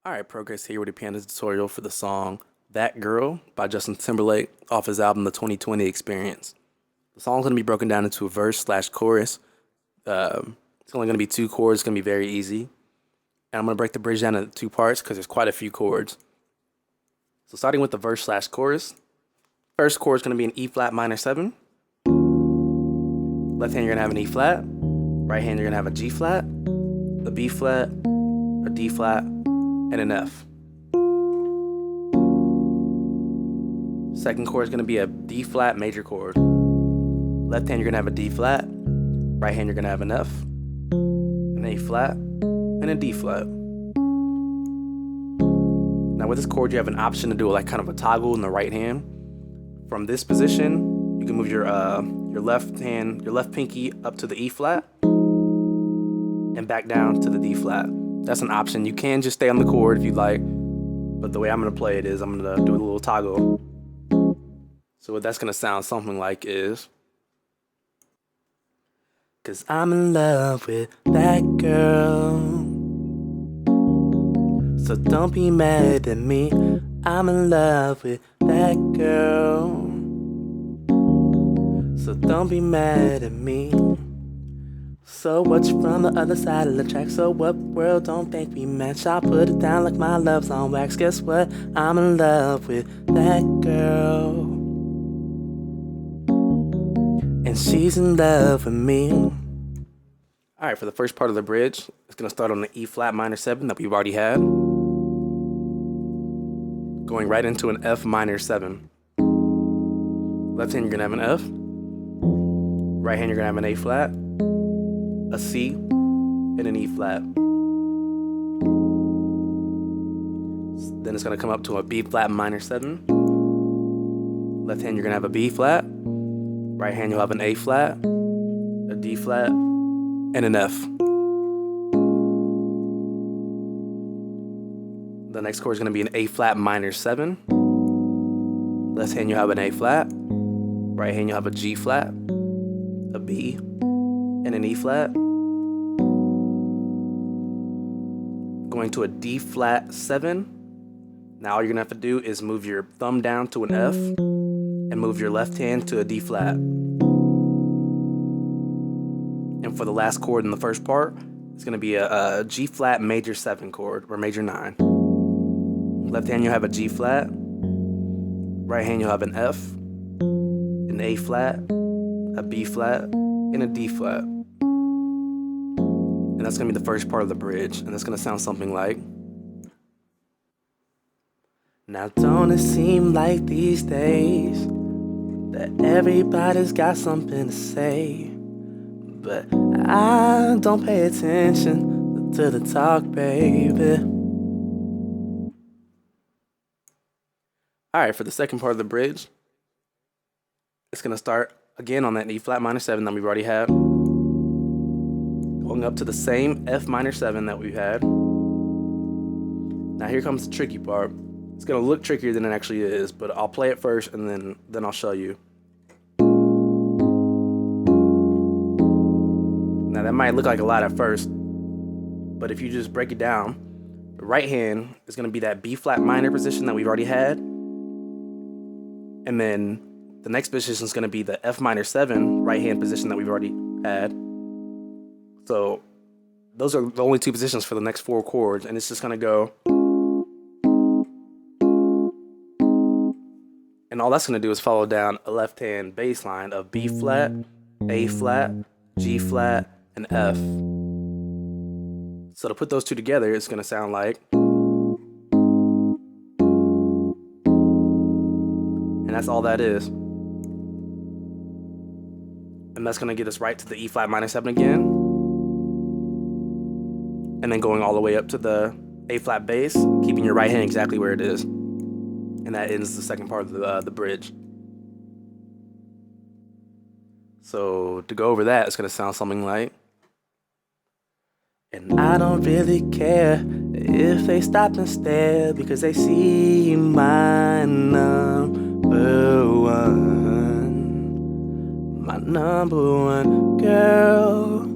Alright, Progress here with a piano tutorial for the song That Girl by Justin Timberlake off his album The 2020 Experience. The song's going to be broken down into a verse slash chorus. It's only going to be two chords, it's going to be very easy. And I'm going to break the bridge down into two parts because there's quite a few chords. So starting with the verse slash chorus, first chord is going to be an E flat minor 7. Left hand you're going to have an E flat. Right hand you're going to have a G flat, a B flat, a D flat, and an F. Second chord is going to be a D flat major chord. Left hand you're going to have a D flat. Right hand you're going to have an F, an A flat, and a D flat. Now with this chord you have an option to do like kind of a toggle in the right hand. From this position you can move your left hand, your left pinky up to the E flat and back down to the D flat. That's an option. You can just stay on the chord if you like, but the way I'm going to play it is I'm going to do a little toggle. So what that's going to sound something like is, 'cause I'm in love with that girl, so don't be mad at me. I'm in love with that girl, so don't be mad at me. So what's from the other side of the track? So what, world, don't think we match? I'll put it down like my love's on wax. Guess what? I'm in love with that girl, and she's in love with me. Alright, for the first part of the bridge, it's going to start on the E flat minor 7 that we've already had, going right into an F minor 7. Left hand you're going to have an F. Right hand you're going to have an A flat, a C, and an E flat. Then it's going to come up to a B flat minor 7. Left hand you're going to have a B flat. Right hand you'll have an A flat, a D flat, and an F. The next chord is going to be an A flat minor 7. Left hand you'll have an A flat. Right hand you'll have a G flat, a B, and an E flat. Going to a D flat 7. Now all you're gonna have to do is move your thumb down to an F and move your left hand to a D flat. And for the last chord in the first part, it's gonna be a G flat major 7 chord, or major 9. Left hand you'll have a G flat. Right hand you'll have an F, an A flat, a B flat, and a D flat. And that's going to be the first part of the bridge, and that's going to sound something like, now don't it seem like these days that everybody's got something to say, but I don't pay attention to the talk, baby. Alright, for the second part of the bridge, it's going to start again on that E flat minor 7 that we've already had, going up to the same F minor 7 that we've had. Now here comes the tricky part. It's going to look trickier than it actually is, but I'll play it first and then I'll show you. Now that might look like a lot at first, but if you just break it down, the right hand is going to be that B flat minor position that we've already had, and then the next position is going to be the F minor 7 right hand position that we've already had. So those are the only two positions for the next 4 chords, and it's just going to go. And all that's going to do is follow down a left hand bass line of B flat, A flat, G flat, and F. So to put those two together, it's going to sound like, and that's all that is. And that's going to get us right to the E flat minor 7 again, and then going all the way up to the A flat bass, keeping your right hand exactly where it is. And that ends the second part of the bridge. So to go over that, it's going to sound something like, and I don't really care if they stop and stare, because they see my number one. My number one girl.